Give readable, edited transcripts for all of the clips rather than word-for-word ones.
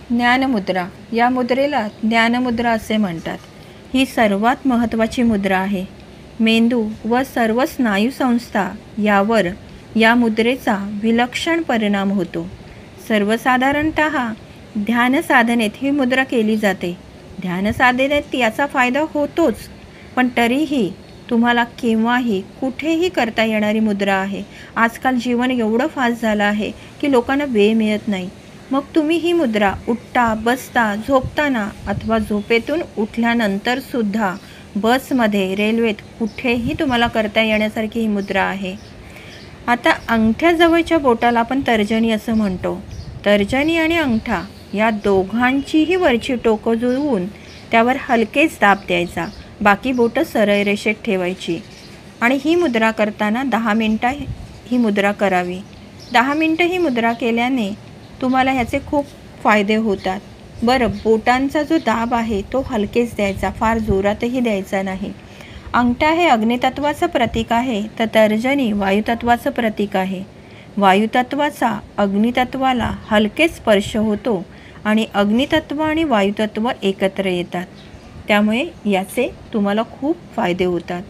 ज्ञानमुद्रा, या मुद्रेला ज्ञानमुद्रा असे म्हणतात. ही सर्वात महत्त्वाची मुद्रा आहे. मेंदू व सर्व स्नायूसंस्था यावर या मुद्रेचा विलक्षण परिणाम होतो. सर्वसाधारणतः ध्यानसाधनेत ही मुद्रा केली जाते. ध्यानसाधनेत याचा फायदा होतोच, पण तरीही तुम्हाला केव्हाही कुठेही करता येणारी मुद्रा आहे. आजकाल जीवन एवढं फास्ट झालं आहे की लोकांना वेळ मिळत नाही. मग तुम्ही ही मुद्रा उठता, बसता, झोपताना अथवा झोपेतून उठल्यानंतरसुद्धा बसमध्ये, रेल्वेत कुठेही तुम्हाला करता येण्यासारखी ही मुद्रा आहे. आता अंगठ्याजवळच्या बोटाला आपण तर्जनी असं म्हणतो. तर्जनी आणि अंगठा या दोघांचीही वरची टोकं जुळवून त्यावर हलकेच दाब द्यायचा. बाकी बोटं सरळ रेषेत ठेवायची आणि ही मुद्रा करताना 10 मिनटं ही मुद्रा करावी. 10 मिनटं ही मुद्रा केल्याने तुम्हाला ह्याचे खूप फायदे होतात. बरं, बोटांचा जो दाब आहे तो हलकेच द्यायचा, फार जोरातही द्यायचा नाही. अंगठा हे अग्नितत्वाचं प्रतीक आहे, तर तर्जनी वायुतत्वाचं प्रतीक आहे. वायुतत्वाचा अग्नितत्वाला हलकेच स्पर्श होतो आणि अग्नितत्व आणि वायुतत्व एकत्र येतात. त्यामुळे याचे तुम्हाला खूप फायदे होतात.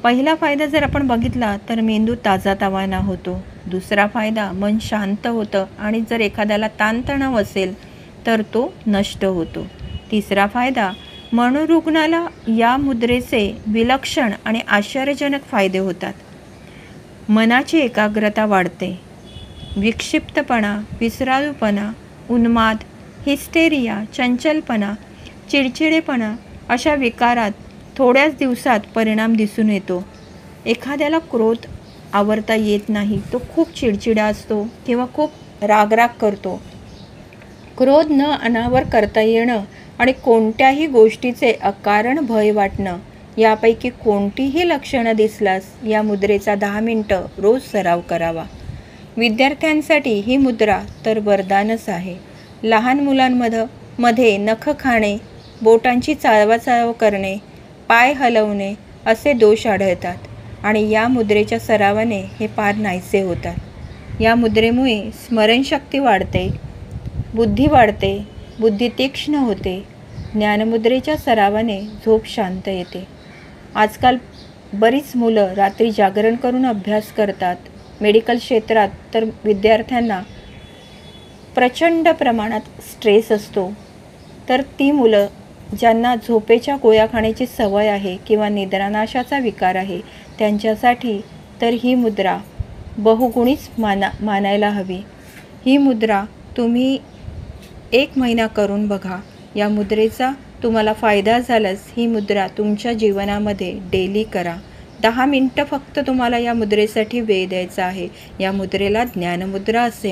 पहिला फायदा जर आपण बघितला तर मेंदू ताजातवाना होतो. दुसरा फायदा मन शांत होतं आणि जर एखाद्याला ताणतणाव असेल तर तो नष्ट होतो. तिसरा फायदा, मनोरुग्णाला या मुद्रेचे विलक्षण आणि आश्चर्यजनक फायदे होतात. मनाची एकाग्रता वाढते. विक्षिप्तपणा, विसराळूपणा, उन्माद, हिस्टेरिया, चंचलपणा, चिडचिडेपणा अशा विकारात थोड्याच दिवसात परिणाम दिसून येतो. एखाद्याला क्रोध आवरता येत नाही, तो खूप चिडचिडा असतो किंवा खूप रागराग करतो. क्रोध न अनावर करता येणं आणि कोणत्याही गोष्टीचे अकारण भय वाटणं यापैकी कोणतीही लक्षणं दिसल्यास या मुद्रेचा 10 मिनटं रोज सराव करावा. विद्यार्थ्यांसाठी ही मुद्रा तर वरदानच आहे. लहान मुलांमध्ये नख खाणे, बोटांची चाळवाचाळव करणे, पाय हलवणे असे दोष आढळतात आणि या मुद्रेच्या सरावाने हे पार नाहीसे होतात. या मुद्रेमुळे स्मरणशक्ती वाढते, बुद्धी वाढते, बुद्धी तीक्ष्ण होते. ज्ञानमुद्रेच्या सरावाने झोप शांत येते. आजकाल बरीच मुलं रात्री जागरण करून अभ्यास करतात. मेडिकल क्षेत्रात तर विद्यार्थ्यांना प्रचंड प्रमाणात स्ट्रेस असतो. तर ती मुलं ज्यांना झोपेच्या गोळ्या खाण्याची सवय आहे किंवा निद्रानाशाचा विकार आहे त्यांच्यासाठी तर ही मुद्रा बहुगुणीच मानायला हवी. ही मुद्रा तुम्ही 1 महिना करून बघा. या मुद्रेचा तुम्हाला फायदा झाल्यास ही मुद्रा तुमच्या जीवनामध्ये डेली करा. 10 मिनटं फक्त तुम्हाला या मुद्रेसाठी वेळ द्यायचा आहे. या मुद्रेला ज्ञानमुद्रा असे